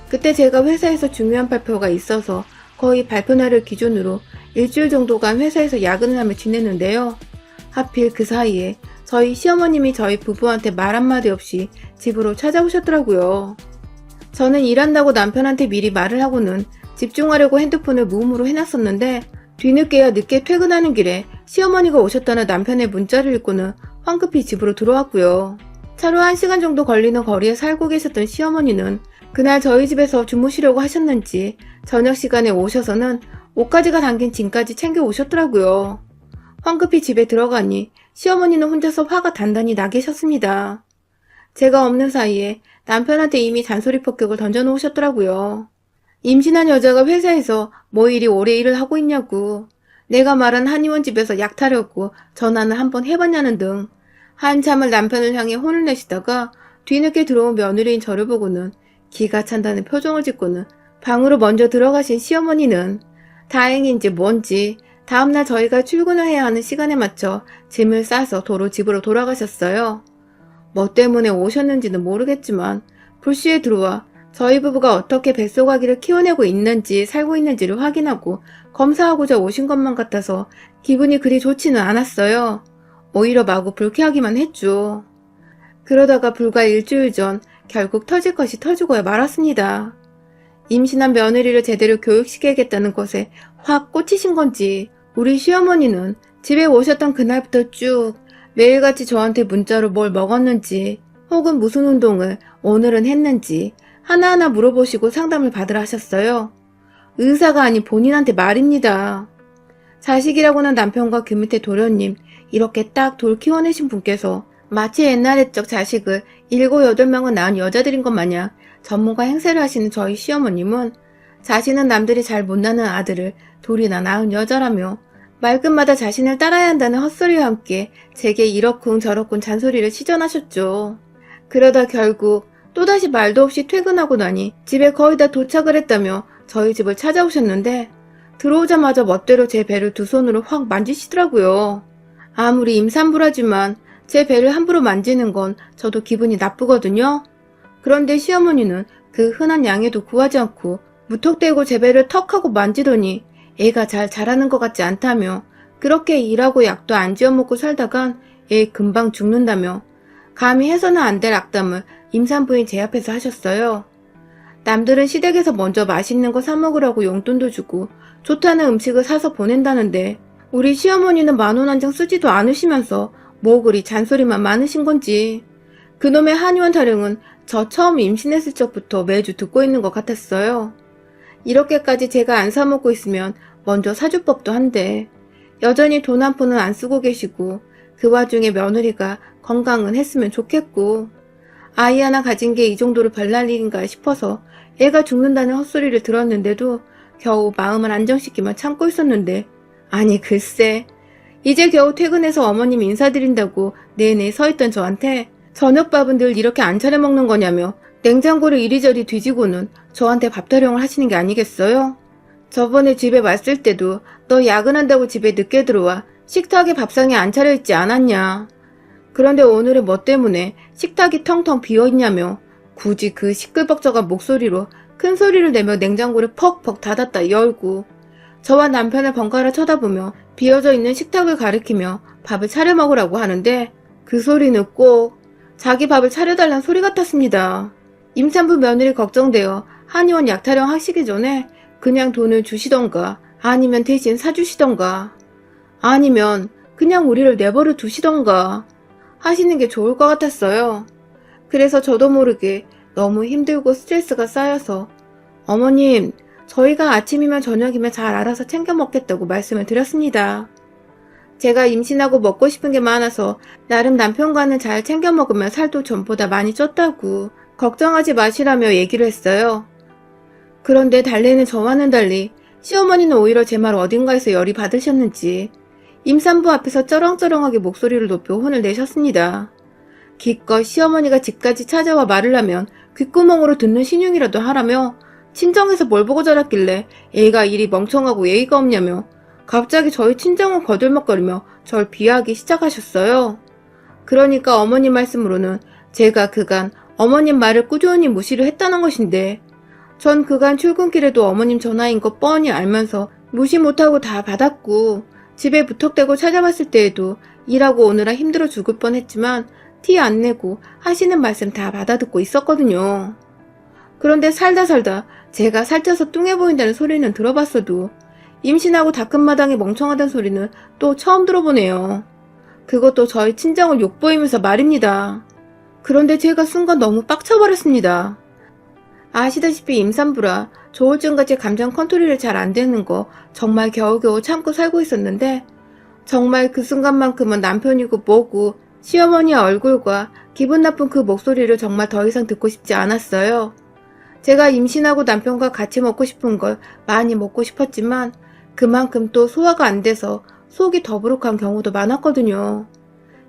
그때 제가 회사에서 중요한 발표가 있어서 거의 발표 날을 기준으로 일주일 정도간 회사에서 야근을 하며 지냈는데요. 하필 그 사이에 저희 시어머님이 저희 부부한테 말 한마디 없이 집으로 찾아오셨더라고요. 저는 일한다고 남편한테 미리 말을 하고는 집중하려고 핸드폰을 무음으로 해놨었는데 뒤늦게야 늦게 퇴근하는 길에 시어머니가 오셨다는 남편의 문자를 읽고는 황급히 집으로 들어왔고요. 차로 1시간 정도 걸리는 거리에 살고 계셨던 시어머니는 그날 저희 집에서 주무시려고 하셨는지 저녁 시간에 오셔서는 옷가지가 담긴 짐까지 챙겨 오셨더라고요. 황급히 집에 들어가니 시어머니는 혼자서 화가 단단히 나 계셨습니다. 제가 없는 사이에 남편한테 이미 잔소리 폭격을 던져놓으셨더라고요. 임신한 여자가 회사에서 뭐 이리 오래 일을 하고 있냐고, 내가 말한 한의원 집에서 약 타려고 전화는 한번 해봤냐는 등 한참을 남편을 향해 혼을 내시다가 뒤늦게 들어온 며느리인 저를 보고는 기가 찬다는 표정을 짓고는 방으로 먼저 들어가신 시어머니는 다행인지 뭔지 다음날 저희가 출근을 해야 하는 시간에 맞춰 짐을 싸서 도로 집으로 돌아가셨어요. 뭐 때문에 오셨는지는 모르겠지만 불시에 들어와 저희 부부가 어떻게 뱃속 아기를 키워내고 있는지 살고 있는지를 확인하고 검사하고자 오신 것만 같아서 기분이 그리 좋지는 않았어요. 오히려 마구 불쾌하기만 했죠. 그러다가 불과 일주일 전 결국 터질 것이 터지고야 말았습니다. 임신한 며느리를 제대로 교육시켜야겠다는 것에 확 꽂히신 건지 우리 시어머니는 집에 오셨던 그날부터 쭉 매일같이 저한테 문자로 뭘 먹었는지 혹은 무슨 운동을 오늘은 했는지 하나하나 물어보시고 상담을 받으라 하셨어요. 의사가 아닌 본인한테 말입니다. 자식이라고는 남편과 그 밑에 도련님 이렇게 딱 돌 키워내신 분께서 마치 옛날 옛적 자식을 7, 8명은 낳은 여자들인 것 마냥 전문가 행세를 하시는 저희 시어머님은 자신은 남들이 잘 못 낳는 아들을 둘이나 낳은 여자라며 말끝마다 자신을 따라야 한다는 헛소리와 함께 제게 이러쿵 저러쿵 잔소리를 시전하셨죠. 그러다 결국 또다시 말도 없이 퇴근하고 나니 집에 거의 다 도착을 했다며 저희 집을 찾아오셨는데 들어오자마자 멋대로 제 배를 두 손으로 확 만지시더라고요. 아무리 임산부라지만 제 배를 함부로 만지는 건 저도 기분이 나쁘거든요. 그런데 시어머니는 그 흔한 양해도 구하지 않고 무턱대고 제 배를 턱 하고 만지더니 애가 잘 자라는 것 같지 않다며 그렇게 일하고 약도 안 지어먹고 살다간 애 금방 죽는다며 감히 해서는 안 될 악담을 임산부인 제 앞에서 하셨어요. 남들은 시댁에서 먼저 맛있는 거 사 먹으라고 용돈도 주고 좋다는 음식을 사서 보낸다는데 우리 시어머니는 10,000원 한 장 쓰지도 않으시면서 뭐 그리 잔소리만 많으신 건지. 그놈의 한의원 타령은 저 처음 임신했을 적부터 매주 듣고 있는 것 같았어요. 이렇게까지 제가 안 사먹고 있으면 먼저 사줄 법도 한데 여전히 돈 한 푼은 안 쓰고 계시고 그 와중에 며느리가 건강은 했으면 좋겠고 아이 하나 가진 게 이 정도로 별날 일인가 싶어서 애가 죽는다는 헛소리를 들었는데도 겨우 마음을 안정시키며 참고 있었는데 아니 글쎄 이제 겨우 퇴근해서 어머님 인사드린다고 내내 서있던 저한테 저녁밥은 늘 이렇게 안 차려 먹는 거냐며 냉장고를 이리저리 뒤지고는 저한테 밥 타령을 하시는 게 아니겠어요? 저번에 집에 왔을 때도 너 야근한다고 집에 늦게 들어와 식탁에 밥상이 안 차려있지 않았냐. 그런데 오늘은 뭐 때문에 식탁이 텅텅 비어있냐며 굳이 그 시끌벅적한 목소리로 큰 소리를 내며 냉장고를 퍽퍽 닫았다 열고 저와 남편을 번갈아 쳐다보며 비어져 있는 식탁을 가리키며 밥을 차려 먹으라고 하는데 그 소리는 꼭 자기 밥을 차려달란 소리 같았습니다. 임산부 며느리 걱정되어 한의원 약타령 하시기 전에 그냥 돈을 주시던가 아니면 대신 사주시던가 아니면 그냥 우리를 내버려 두시던가 하시는 게 좋을 것 같았어요. 그래서 저도 모르게 너무 힘들고 스트레스가 쌓여서 어머님, 저희가 아침이면 저녁이면 잘 알아서 챙겨 먹겠다고 말씀을 드렸습니다. 제가 임신하고 먹고 싶은 게 많아서 나름 남편과는 잘 챙겨 먹으면 살도 전보다 많이 쪘다고 걱정하지 마시라며 얘기를 했어요. 그런데 달래는 저와는 달리 시어머니는 오히려 제 말 어딘가에서 열이 받으셨는지 임산부 앞에서 쩌렁쩌렁하게 목소리를 높여 혼을 내셨습니다. 기껏 시어머니가 집까지 찾아와 말을 하면 귓구멍으로 듣는 신용이라도 하라며 친정에서 뭘 보고 자랐길래 애가 이리 멍청하고 예의가 없냐며 갑자기 저희 친정을 거들먹거리며 절 비하하기 시작하셨어요. 그러니까 어머님 말씀으로는 제가 그간 어머님 말을 꾸준히 무시를 했다는 것인데 전 그간 출근길에도 어머님 전화인 거 뻔히 알면서 무시 못하고 다 받았고 집에 무턱대고 찾아왔을 때에도 일하고 오느라 힘들어 죽을 뻔했지만 티 안 내고 하시는 말씀 다 받아듣고 있었거든요. 그런데 살다 제가 살쪄서 뚱해 보인다는 소리는 들어봤어도 임신하고 닦은 마당에 멍청하다는 소리는 또 처음 들어보네요. 그것도 저희 친정을 욕보이면서 말입니다. 그런데 제가 순간 너무 빡쳐버렸습니다. 아시다시피 임산부라 조울증같이 감정 컨트롤이 잘 안 되는 거 정말 겨우겨우 참고 살고 있었는데 정말 그 순간만큼은 남편이고 뭐고 시어머니의 얼굴과 기분 나쁜 그 목소리를 정말 더 이상 듣고 싶지 않았어요. 제가 임신하고 남편과 같이 먹고 싶은 걸 많이 먹고 싶었지만 그만큼 또 소화가 안 돼서 속이 더부룩한 경우도 많았거든요.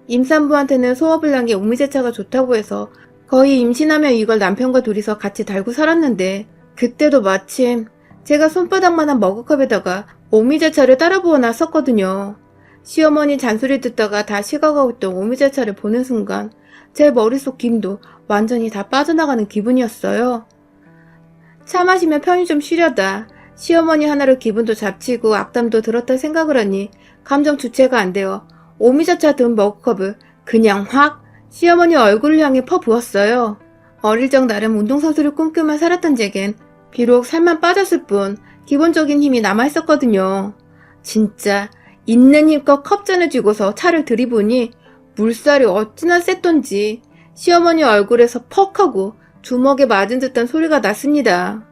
임산부한테는 소화불량에 오미자차가 좋다고 해서 거의 임신하면 이걸 남편과 둘이서 같이 달고 살았는데 그때도 마침 제가 손바닥만한 머그컵에다가 오미자차를 따라 부어놨었거든요. 시어머니 잔소리 듣다가 다 식어가고 있던 오미자차를 보는 순간 제 머릿속 김도 완전히 다 빠져나가는 기분이었어요. 차 마시면 편히 좀 쉬려다 시어머니 하나로 기분도 잡치고 악담도 들었다 생각을 하니 감정 주체가 안 되어 오미자차 든 머그컵을 그냥 확 시어머니 얼굴을 향해 퍼부었어요. 어릴 적 나름 운동선수를 꿈꾸며 살았던 제겐 비록 살만 빠졌을 뿐 기본적인 힘이 남아있었거든요. 진짜 있는 힘껏 컵잔을 쥐고서 차를 들이보니 물살이 어찌나 셌던지 시어머니 얼굴에서 퍽 하고 주먹에 맞은 듯한 소리가 났습니다.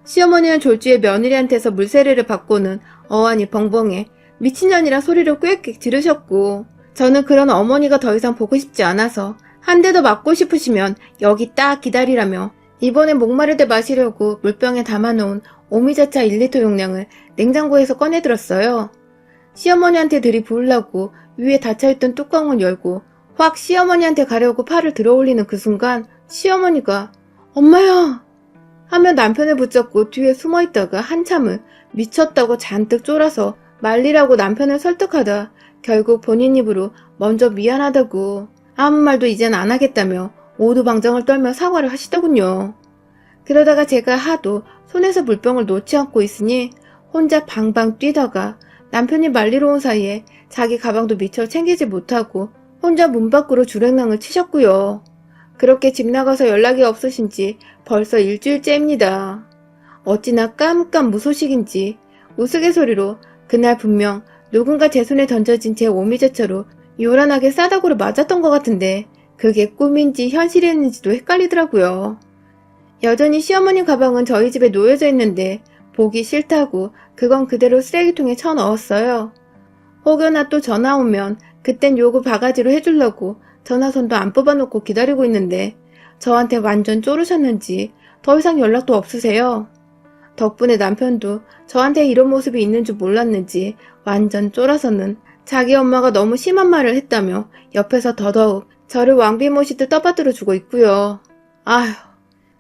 시어머니는 졸지에 며느리한테서 물세례를 받고는 어안이 벙벙해 미친년이라 소리를 꽥꽥 지르셨고 저는 그런 어머니가 더 이상 보고 싶지 않아서 한 대 더 맞고 싶으시면 여기 딱 기다리라며 이번에 목마를 때 마시려고 물병에 담아놓은 오미자차 1리터 용량을 냉장고에서 꺼내들었어요. 시어머니한테 들이부으려고 위에 닫혀있던 뚜껑을 열고 확 시어머니한테 가려고 팔을 들어올리는 그 순간 시어머니가 엄마야! 하며 남편을 붙잡고 뒤에 숨어있다가 한참을 미쳤다고 잔뜩 쫄아서 말리라고 남편을 설득하다 결국 본인 입으로 먼저 미안하다고 아무 말도 이젠 안 하겠다며 오두방정을 떨며 사과를 하시더군요. 그러다가 제가 하도 손에서 물병을 놓지 않고 있으니 혼자 방방 뛰다가 남편이 말리러 온 사이에 자기 가방도 미처 챙기지 못하고 혼자 문 밖으로 주랭랑을 치셨고요. 그렇게 집 나가서 연락이 없으신 지 벌써 일주일째입니다. 어찌나 깜깜 무소식인지 우스갯소리로 그날 분명 누군가 제 손에 던져진 제 오미자차로 요란하게 싸다구를 맞았던 것 같은데 그게 꿈인지 현실이었는지도 헷갈리더라고요. 여전히 시어머니 가방은 저희 집에 놓여져 있는데 보기 싫다고 그건 그대로 쓰레기통에 쳐넣었어요. 혹여나 또 전화 오면 그땐 요구 바가지로 해주려고 전화선도 안 뽑아놓고 기다리고 있는데 저한테 완전 쪼르셨는지 더 이상 연락도 없으세요. 덕분에 남편도 저한테 이런 모습이 있는 줄 몰랐는지 완전 쫄아서는 자기 엄마가 너무 심한 말을 했다며 옆에서 더더욱 저를 왕비 모시듯 떠받들어 주고 있고요. 아휴,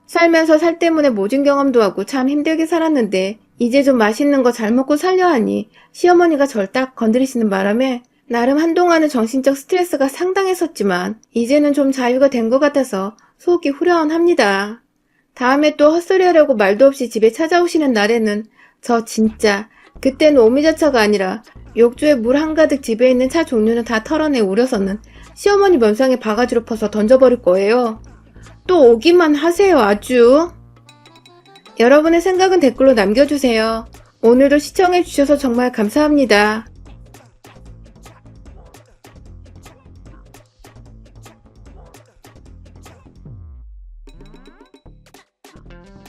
살면서 살 때문에 모진 경험도 하고 참 힘들게 살았는데 이제 좀 맛있는 거 잘 먹고 살려 하니 시어머니가 절 딱 건드리시는 바람에 나름 한동안은 정신적 스트레스가 상당했었지만 이제는 좀 자유가 된 것 같아서 속이 후련합니다. 다음에 또 헛소리하려고 말도 없이 집에 찾아오시는 날에는 저 진짜 그때는 오미자차가 아니라 욕조에 물 한가득 집에 있는 차 종류는 다 털어내 우려서는 시어머니 면상에 바가지로 퍼서 던져버릴 거예요. 또 오기만 하세요 아주. 여러분의 생각은 댓글로 남겨주세요. 오늘도 시청해주셔서 정말 감사합니다.